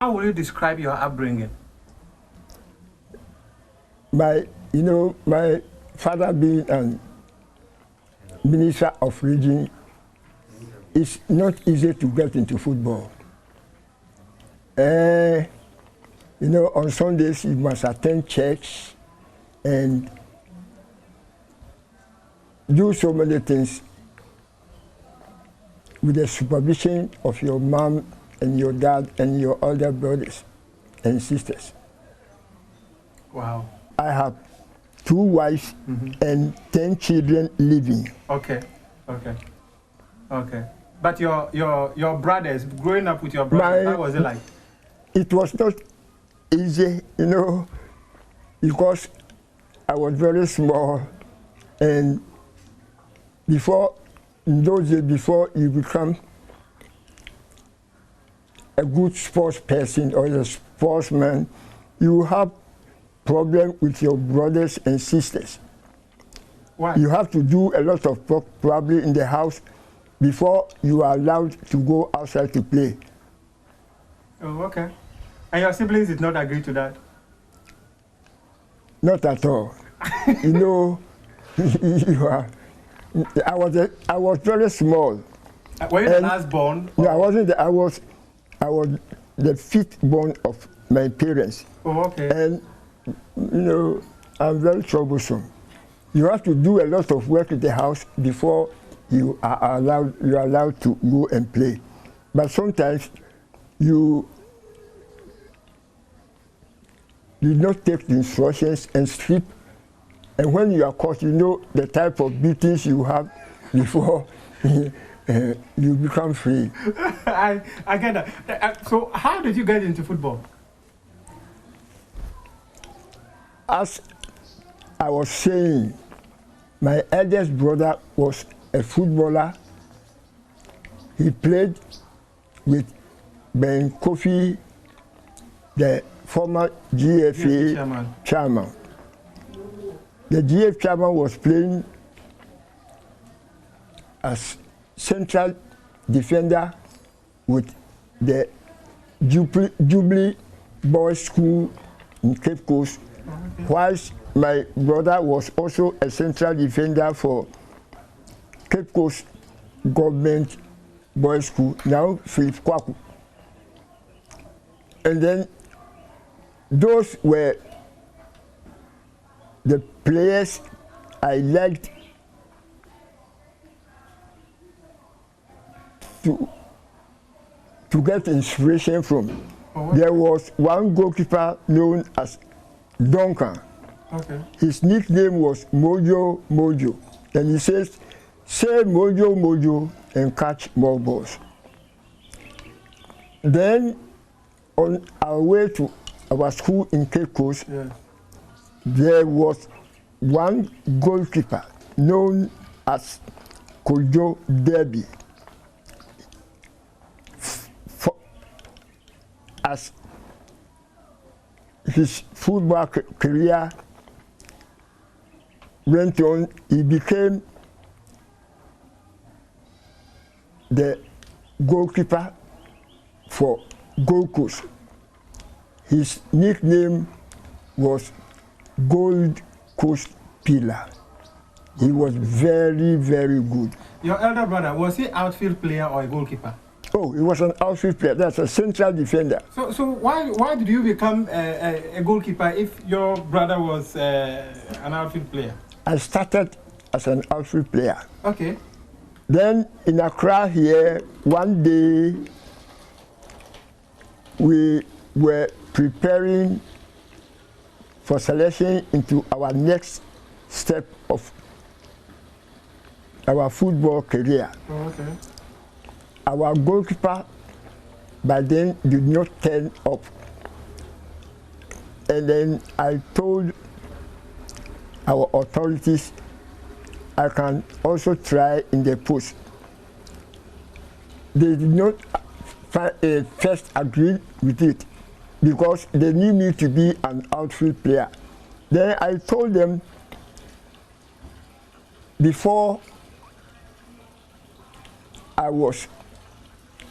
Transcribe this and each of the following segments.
How will you describe your upbringing? My father being a minister of religion, it's not easy to get into football. On Sundays you must attend church and do so many things with the supervision of your mom and your dad and your older brothers and sisters. Wow. I have 2 wives and 10 children living. Okay. But your brothers, growing up with your brothers, how was it like? It was not easy, because I was very small, and in those days, before you become a good sports person or a sportsman, you have problem with your brothers and sisters. Why? You have to do a lot of probably in the house before you are allowed to go outside to play. Oh, okay. And your siblings did not agree to that? Not at all. I was very small. Were you the last born? No, I wasn't. I was the 5th born of my parents. Oh, okay. And I'm very troublesome. You have to do a lot of work in the house before you are allowed to go and play. But sometimes you did not take the instructions and sleep. And when you are caught, you know the type of beatings you have before you become free. I get that. So how did you get into football? As I was saying, my eldest brother was a footballer. He played with Ben Kofi, the former GFA chairman. The GF chairman was playing as central defender with the Jubilee Boys School in Cape Coast, whilst my brother was also a central defender for Cape Coast Government Boys School, now Philip Kwaku. And then those were the players I liked to get inspiration from. Oh, there was one goalkeeper known as Duncan. Okay. His nickname was Mojo Mojo. And he says, say Mojo Mojo and catch more balls. Then on our way to our school in Cape Coast, there was one goalkeeper known as Kojo Derby. As his football career went on, he became the goalkeeper for Gold Coast. His nickname was Gold Coast Pillar. He was very, very good. Your elder brother, was he outfield player or a goalkeeper? Oh, he was an outfield player. That's a central defender. So why did you become a goalkeeper if your brother was an outfield player? I started as an outfield player. Okay. Then in Accra here, one day we were preparing for selection into our next step of our football career. Oh, okay. Our goalkeeper by then did not turn up. And then I told our authorities I can also try in the post. They did not first agree with it because they need me to be an outfield player. Then I told them before I was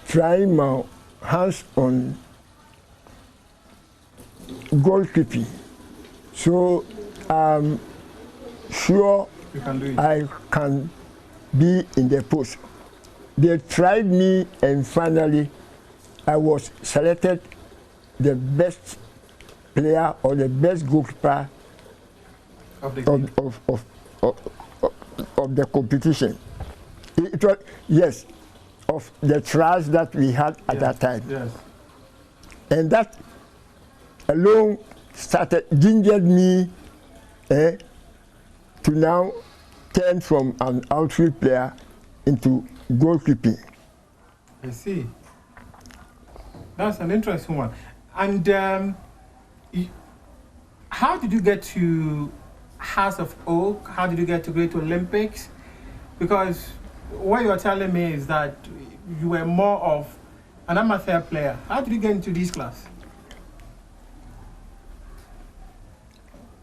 trying my hands on goalkeeping. So I'm sure You can do it. I can be in the post. They tried me, and finally I was selected the best player or the best goalkeeper Of the game. of the competition. It was, yes, of the trials that we had at that time. Yes. And that alone gingered me to now turn from an outfield player into goalkeeping. I see. That's an interesting one. And how did you get to House of Oak? How did you get to Great Olympics? Because what you're telling me is that you were more of an amateur player. How did you get into this class?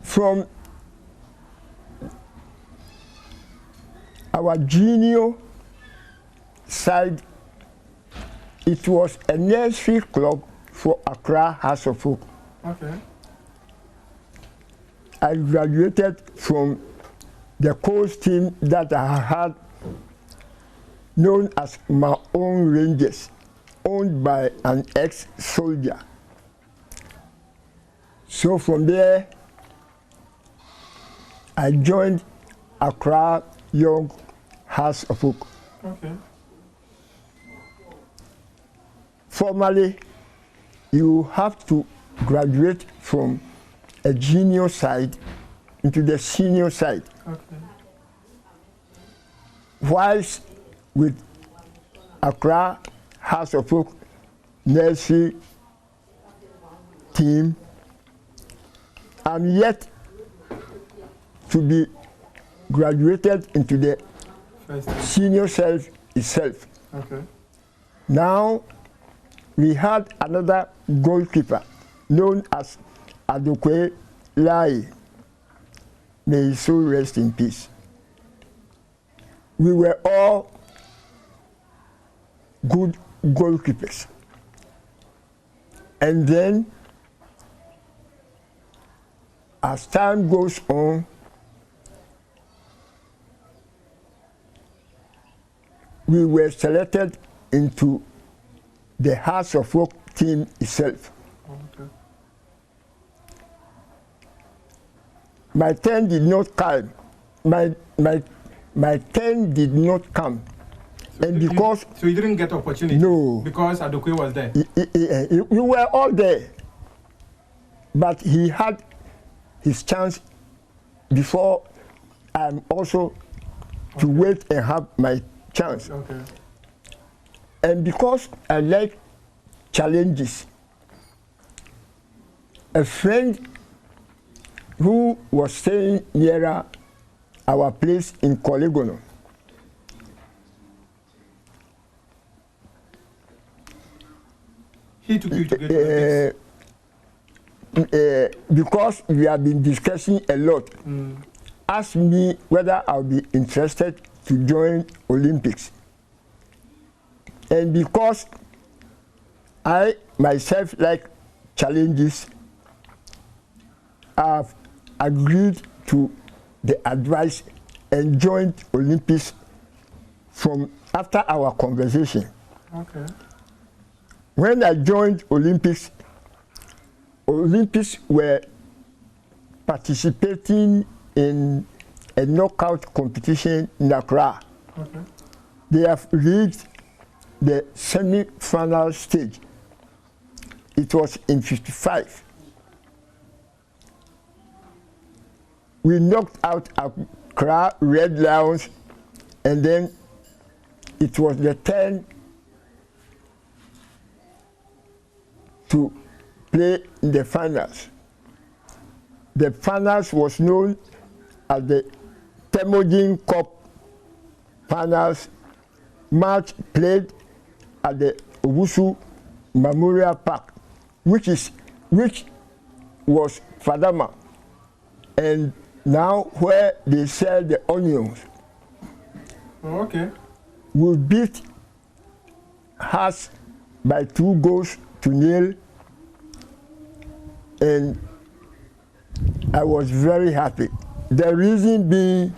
From our junior side, it was a nursery club for Accra House of Oak. Okay. I graduated from the coach team that I had, known as my own Rangers, owned by an ex-soldier. So from there, I joined Accra Young House of Oak. Okay. Formally, you have to graduate from a junior side into the senior side. Okay. Whilst with Accra House of Oak nursery team, I'm yet to be graduated into the First time. senior side itself. Okay. Now, we had another goalkeeper known as Adokwe Lai. May his soul rest in peace. We were all good goalkeepers. And then, as time goes on, we were selected into the House of Oak team itself. Okay. My turn did not come. My turn did not come. So And because so you didn't get opportunity? No. Because Adokwe was there? we were all there, but he had his chance before I'm also to wait and have my chance. Okay. And because I like challenges, a friend who was staying near our place in Kolegono, He took you to Great Olympics? because we have been discussing a lot, asked me whether I'll be interested to join Olympics. And because I myself like challenges, I've agreed to the advice and joined Olympics from after our conversation. Okay. When I joined Olympics were participating in a knockout competition in Accra. Okay. They have reached the semi-final stage. It was in 55. We knocked out Accra Red Lions, and then it was the turn to play in the finals. The finals was known as the Temojin Cup finals, match played at the Owusu Memorial Park, which was Fadama, and now where they sell the onions. Oh, okay. We beat Hearts by 2-0, and I was very happy. The reason being,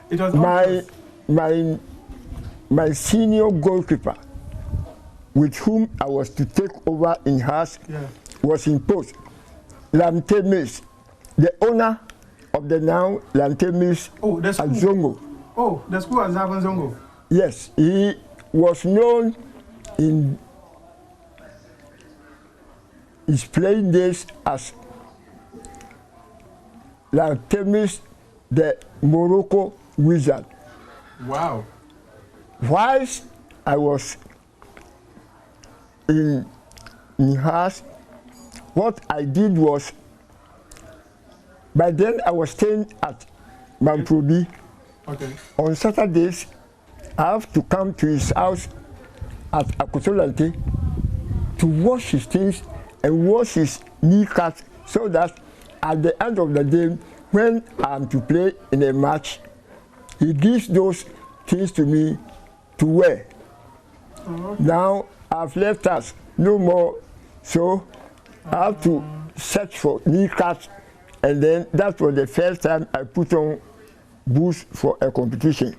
it was my senior goalkeeper, with whom I was to take over in house, was in post. Lamte Mills, the owner of the now Lamte Mills at Zongo. Oh, the school at Zongo. Yes, he was known in his playing days as Lamte Mills, the Morocco Wizard. Wow. Whilst I was in house, what I did was, by then I was staying at Mamprobi. Okay. On Saturdays, I have to come to his house at Akotolante to wash his things and wash his kneecaps, so that at the end of the day, when I'm to play in a match, he gives those things to me to wear. Okay. Now I've left us, no more, so I have to search for kneecaps, and then that was the first time I put on boots for a competition.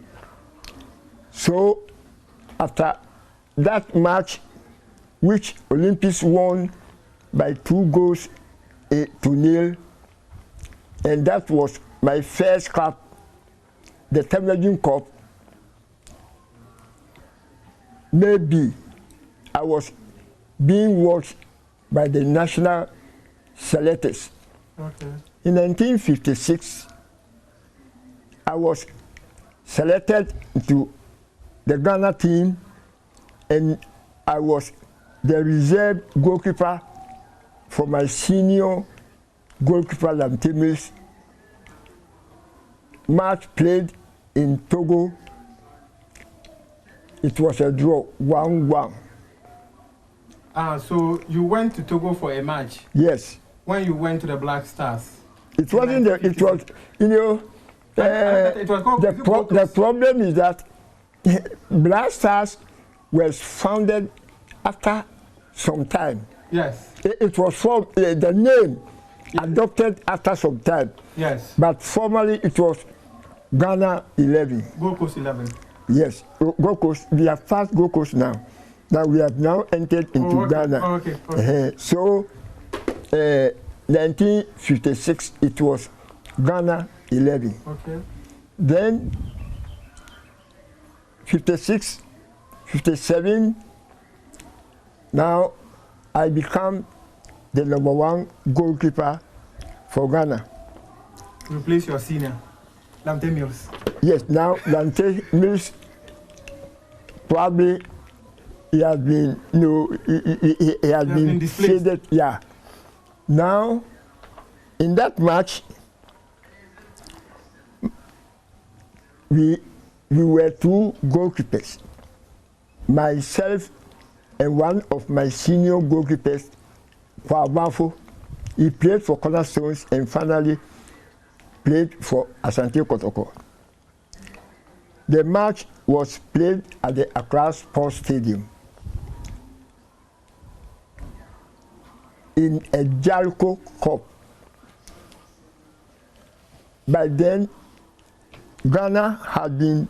So after that match, which Olympics won by 2-0, and that was my first cup, the Temujin Cup. Maybe I was being watched by the national selectors. Okay. In 1956, I was selected to the Ghana team, and I was the reserve goalkeeper for my senior goalkeeper Lamte Mills. Match played in Togo. It was a draw, 1-1. So you went to Togo for a match? Yes. When you went to the Black Stars? It wasn't the, it was, you know, it was called, the problem is that Black Stars was founded after some time. Yes. It was formed, the name adopted after some time. Yes. But formally it was Ghana 11. Gold Coast 11. Yes, Gold Coast. We have passed Gold Coast now. Now we have now entered into Ghana. Oh, okay. So, 1956, it was Ghana 11. Okay. Then, 56, 57, now I become the #1 goalkeeper for Ghana. Replace your senior, Lamte Mills. Yes, now Lamte Mills, probably he has been, you know, he has been faded. Yeah. Now, in that match, we were 2 goalkeepers, myself and one of my senior goalkeepers, Kwabafo. He played for Cornerstones and finally played for Asante Kotoko. The match was played at the Accra Sports Stadium in a Jalco Cup. By then, Ghana had been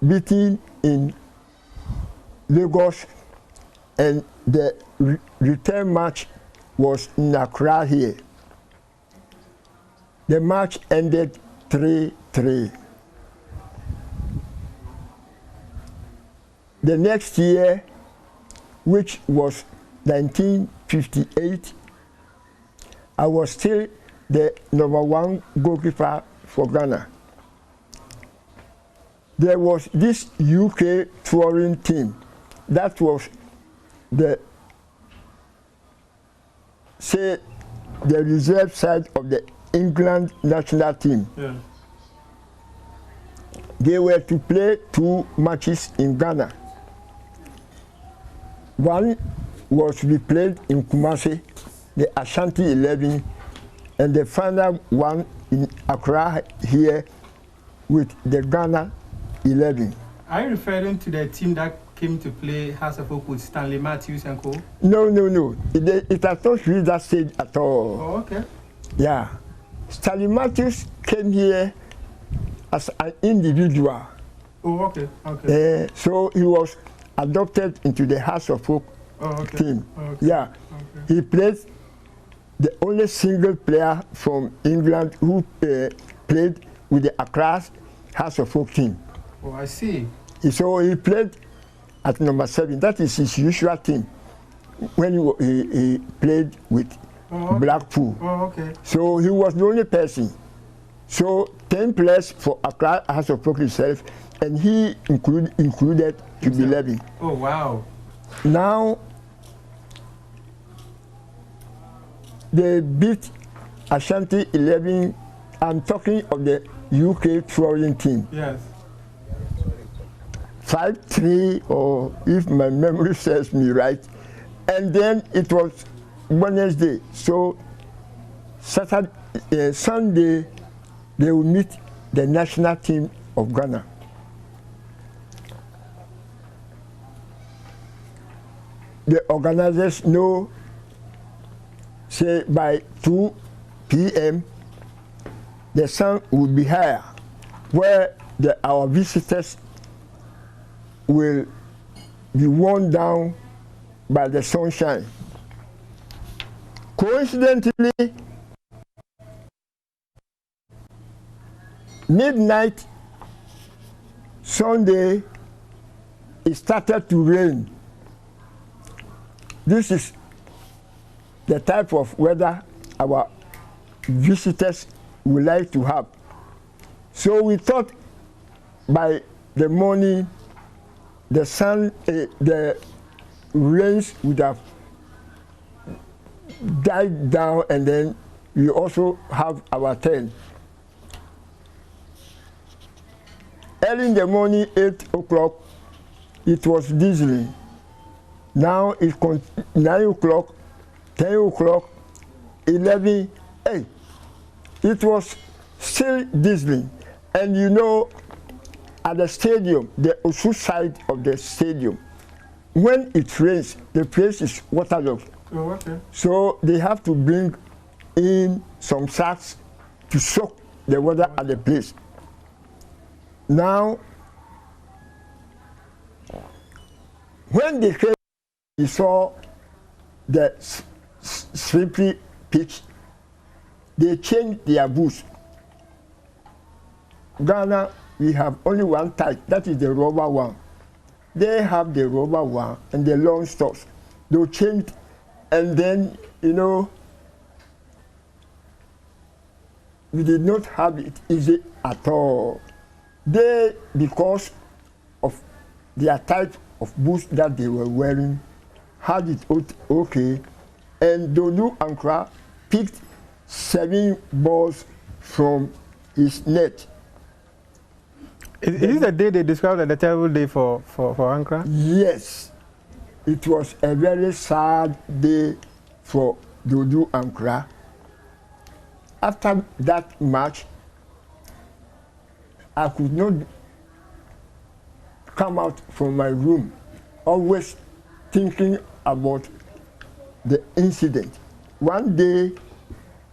beaten in Lagos, and the return match was in Accra here. The match ended 3-3. The next year, which was 1958, I was still the #1 goalkeeper for Ghana. There was this UK touring team that was the reserve side of the England national team. Yeah. They were to play 2 matches in Ghana. One was to be played in Kumasi, the Ashanti 11, and the final one in Accra here with the Ghana 11. Are you referring to the team that came to play House of Oak with Stanley Matthews and co? No. It has not reached that stage at all. Oh, okay. Yeah. Stanley Matthews came here as an individual. Oh, okay. So he was adopted into the House of Oak team. Okay. Yeah. Okay. He played the only single player from England who played with the Accra House of Oak team. Oh, I see. So he played at number 7. That is his usual team when he played with Blackpool. Oh, okay. So he was the only person. So 10 players for Accra House of Oak itself, and he included to be 11. Oh, wow. Now, they beat Ashanti 11. I'm talking of the UK touring team. Yes. 5-3, or if my memory serves me right. And then it was Wednesday. So Sunday, they will meet the national team of Ghana. The organizers know, say by 2 p.m., the sun will be higher, where our visitors will be worn down by the sunshine. Coincidentally, midnight Sunday, it started to rain. This is the type of weather our visitors would like to have. So we thought by the morning, the rains would have died down, and then we also have our turn. Early in the morning, 8 o'clock, it was drizzling. Now it's 9 o'clock, 10 o'clock, 11, hey, it was still drizzling. And you know, at the stadium, the Osu side of the stadium, when it rains, the place is waterlogged. Oh, okay. So they have to bring in some sacks to soak the water at the place. Now, when they came, we saw the slippery pitch. They changed their boots. Ghana, we have only one type, that is the rubber one. They have the rubber one and the long stalks. They changed, and then, you know, we did not have it easy at all. They, because of their type of boots that they were wearing, had it okay, and Dodoo Ankrah picked 7 balls from his net. Is this the day they described as a terrible day for Ankrah? Yes. It was a very sad day for Dodoo Ankrah. After that match, I could not come out from my room, always thinking about the incident. One day,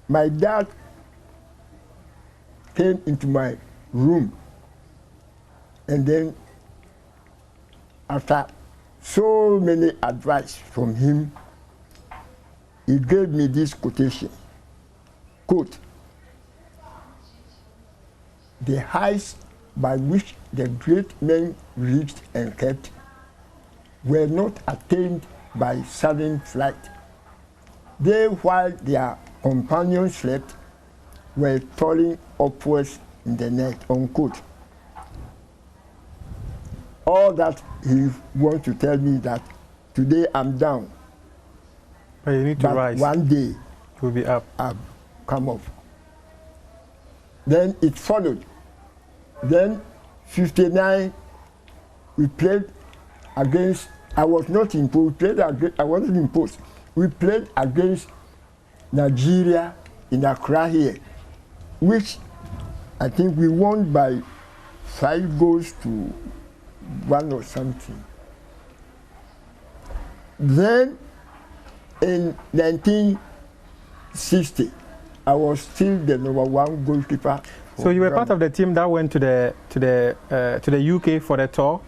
my dad came into my room, and then after so many advice from him, he gave me this quotation, quote, "The heights by which the great men reached and kept were not attained by sudden flight. They, while their companions slept, were toiling upwards in the night," unquote. All that he wants to tell me that today I'm down. But you need to rise. One day you'll be up. I'll come up. Then it followed. Then 59, we played against, I was not in post, I wasn't in post. We played against Nigeria in Accra here, which I think we won by 5 goals to 1 or something. Then in 1960, I was still the #1 goalkeeper. So you were part of the team that went to the UK for the tour?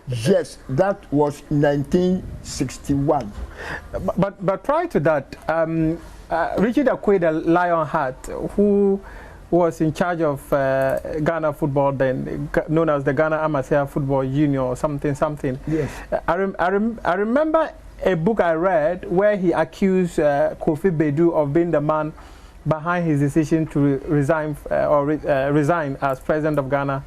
Yes, that was 1961. But prior to that, Richard Akwe, the Lionheart, who was in charge of Ghana football then, known as the Ghana Amateur Football Union or something. Yes. I remember a book I read where he accused Kofi Bedu of being the man behind his decision to resign resign as president of Ghana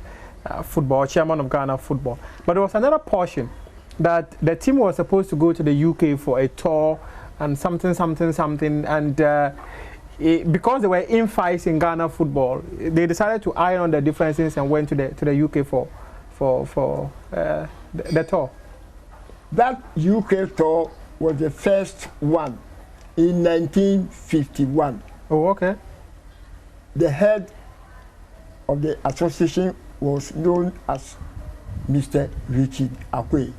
football, chairman of Ghana football. But there was another portion that the team was supposed to go to the UK for a tour and something, and because there were infights in Ghana football, they decided to iron on the differences and went to the UK for the tour. That UK tour was the first one in 1951. Oh, okay. The head of the association was known as Mr. Richard Akwe,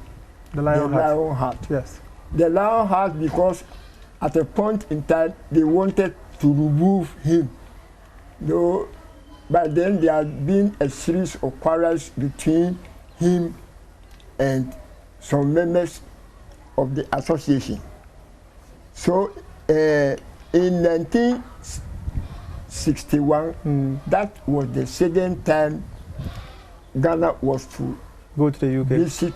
The Lionheart. Yes. The Lionheart, because at a point in time they wanted to remove him. Though by then there had been a series of quarrels between him and some members of the association. So in 1961, that was the second time Ghana was to go to the UK, visit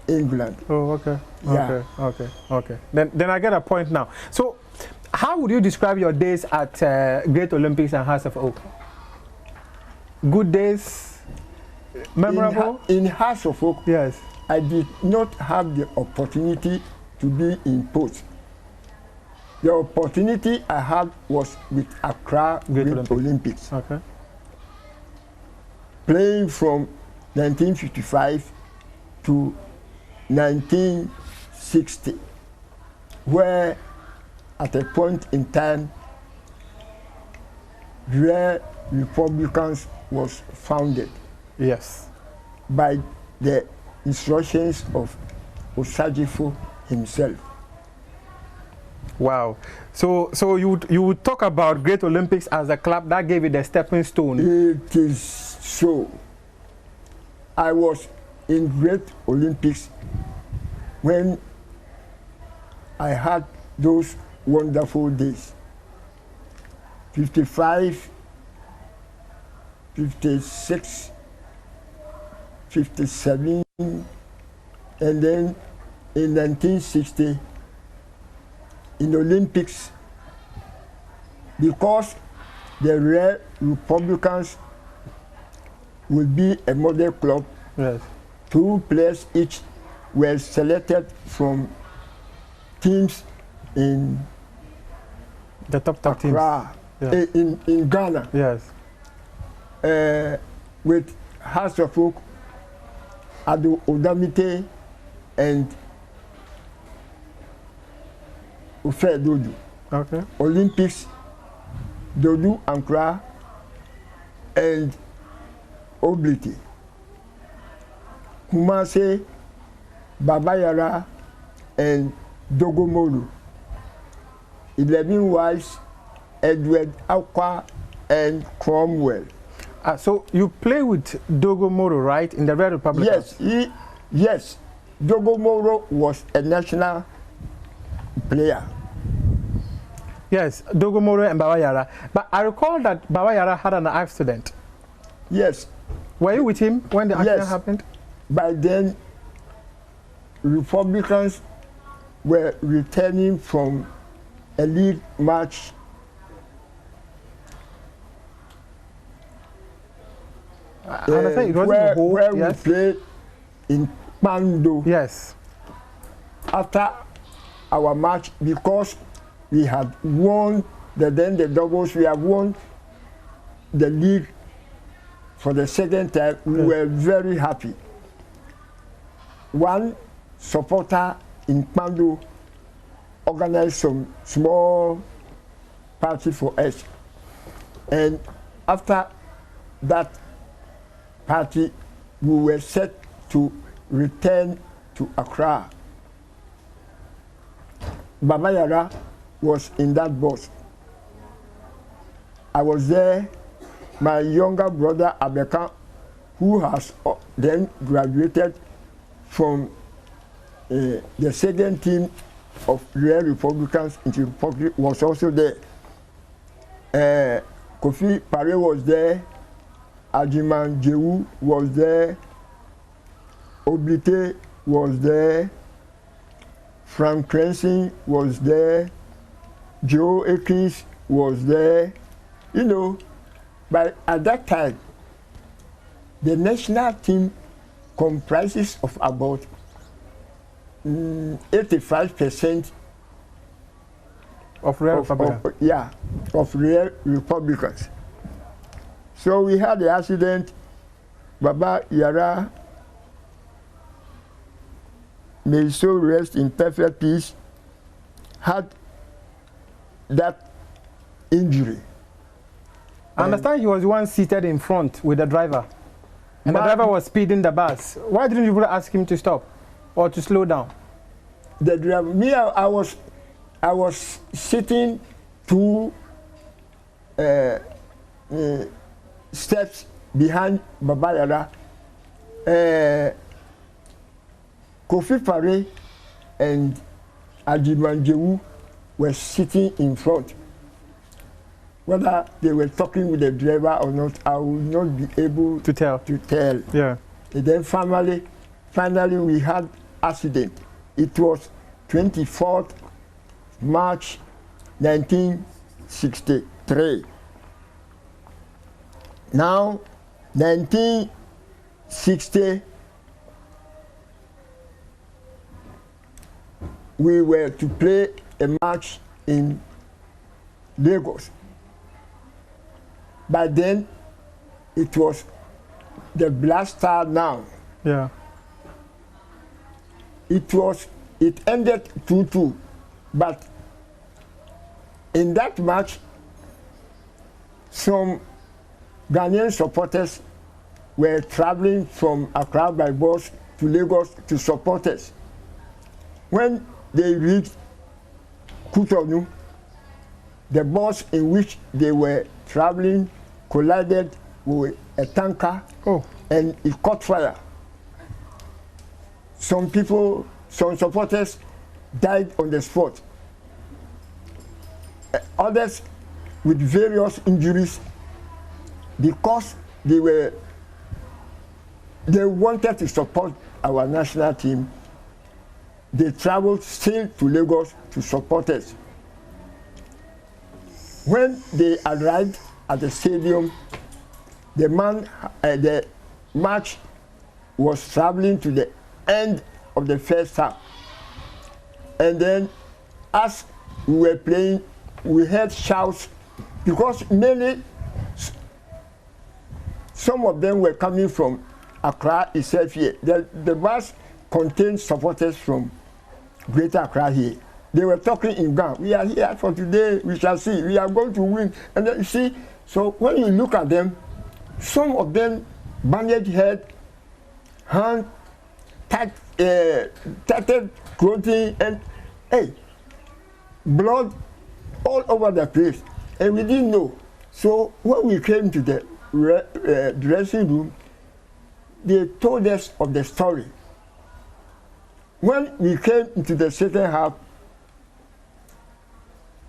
England. Oh, okay. Yeah. Okay. Then I get a point now. So, how would you describe your days at Great Olympics and House of Oak? Good days, memorable. In House of Oak, yes. I did not have the opportunity to be in post. The opportunity I had was with Accra Great Olympics. Okay. Playing from 1955 to 1960, where at a point in time, Rare Republicans was founded. Yes. By the instructions of Osajifo himself. Wow. So you would talk about Great Olympics as a club that gave it the stepping stone. It is so. I was in Great Olympics when I had those wonderful days. 55, 56, 57, and then in 1960 in Olympics, because the Rare Republicans will be a model club. Yes. 2 players each were selected from teams in the top Accra, teams. Yeah. in Ghana. Yes. With House of Oak, Ado Odamite, and Ufe Dodoo. Okay. Olympics, Dodoo Ankrah, and Obliti. Kumase, Babayara, and Dogomolu. 11 wives, Edward Akwa, and Cromwell. So you play with Dogomolu, right, in the Red Republic? Yes, yes. Dogomolu was a national player. Yes, Dogomolu and Babayara. But I recall that Babayara had an accident. Yes. Were you with him when the accident happened? By then, Republicans were returning from a league match. It was where we played in Pando. Yes. After our match, because we had won the doubles, we have won the league for the second time. We were very happy. One supporter in Pando organized some small party for us, and after that party, we were set to return to Accra. Baba Yara was in that bus. I was there. My younger brother Abeka, who has then graduated from the second team of Real Republicans in the Republic, was also there. Kofi Pare was there. Ajiman Jewu was there. Oblite was there. Frank Crenson was there. Joe Akins was there. You know, but at that time, the national team comprises of about 85% of Real Republicans. Of Real Republicans. So we had the accident. Baba Yara, may his soul rest in perfect peace, had that injury. I understand he was the one seated in front with the driver. And the driver was speeding the bus. Why didn't you ask him to stop or to slow down? The driver, me, I was sitting 2 steps behind Baba Yara. Kofi Pare and Ajiman Jewu were sitting in front. Whether they were talking with the driver or not, I would not be able to tell. Yeah. And then finally we had accident. It was 24th March 1963. Now, 1960, we were to play a match in Lagos. But then it was the Black Star now. Yeah. It ended 2-2. But in that match, some Ghanaian supporters were traveling from Accra by bus to Lagos to support us. When they reached Cotonou, the bus in which they were traveling collided with a tanker, and it caught fire. Some supporters died on the spot. Others with various injuries, because they wanted to support our national team. They traveled still to Lagos to support us. When they arrived at the stadium, the match was traveling to the end of the first half. And then as we were playing, we heard shouts, because mainly some of them were coming from Accra itself here. The bus contained supporters from Greater Accra here. They were talking in Ghana. We are here for today. We shall see. We are going to win. And then you see, so when you look at them, some of them bandaged head, hand, tattered clothing, and blood all over the place. And we didn't know. So when we came to the dressing room, they told us of the story. When we came into the second half,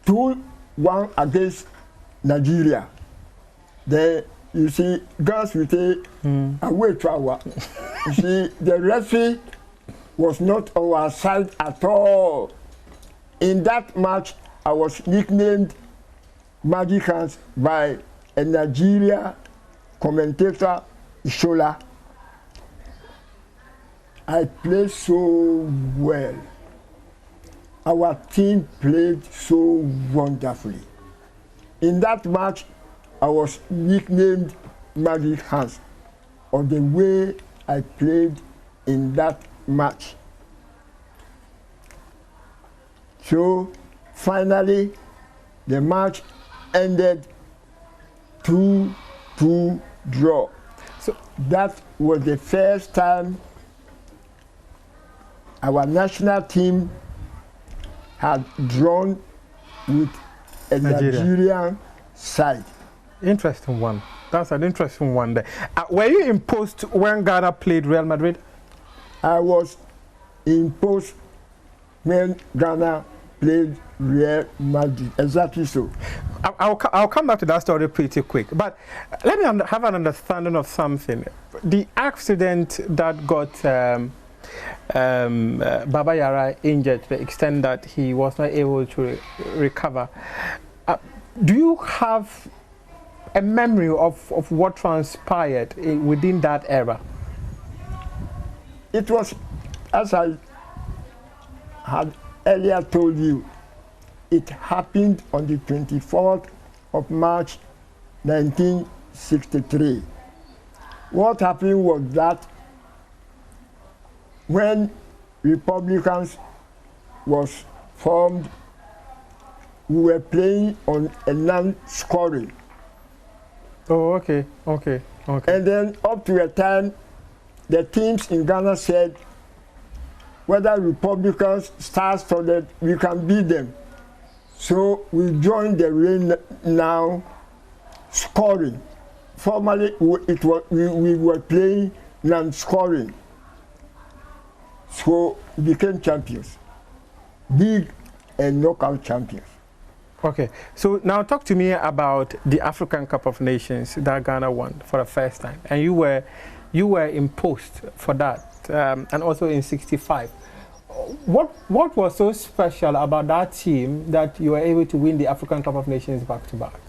2-1 against Nigeria, then you see, guys will take away to our. You see, the referee was not on our side at all. In that match, I was nicknamed Magic Hands by a Nigeria commentator, Ishola. I played so well. Our team played so wonderfully. In that match, I was nicknamed Magic Hands of the way I played in that match. So finally, the match ended 2-2 draw. So that was the first time our national team had drawn with a Nigerian side. Interesting one. That's an interesting one there. Were you in post when Ghana played Real Madrid? I was in post when Ghana played Real Madrid. Exactly so. I'll come back to that story pretty quick. But let me have an understanding of something. The accident that got Baba Yara injured to the extent that he was not able to recover. Do you have a memory of what transpired within that era? It was, as I had earlier told you, it happened on the 24th of March 1963. What happened was that when Republicans was formed, we were playing on a non-scoring. Oh, okay. And then up to a time, the teams in Ghana said, whether Republicans start so that we can beat them. So we joined the rain now scoring. Formerly, we were playing non-scoring. So we became champions, big and knockout champions. Okay, so now talk to me about the African Cup of Nations that Ghana won for the first time, and you were in post for that, and also in '65. What was so special about that team that you were able to win the African Cup of Nations back to back?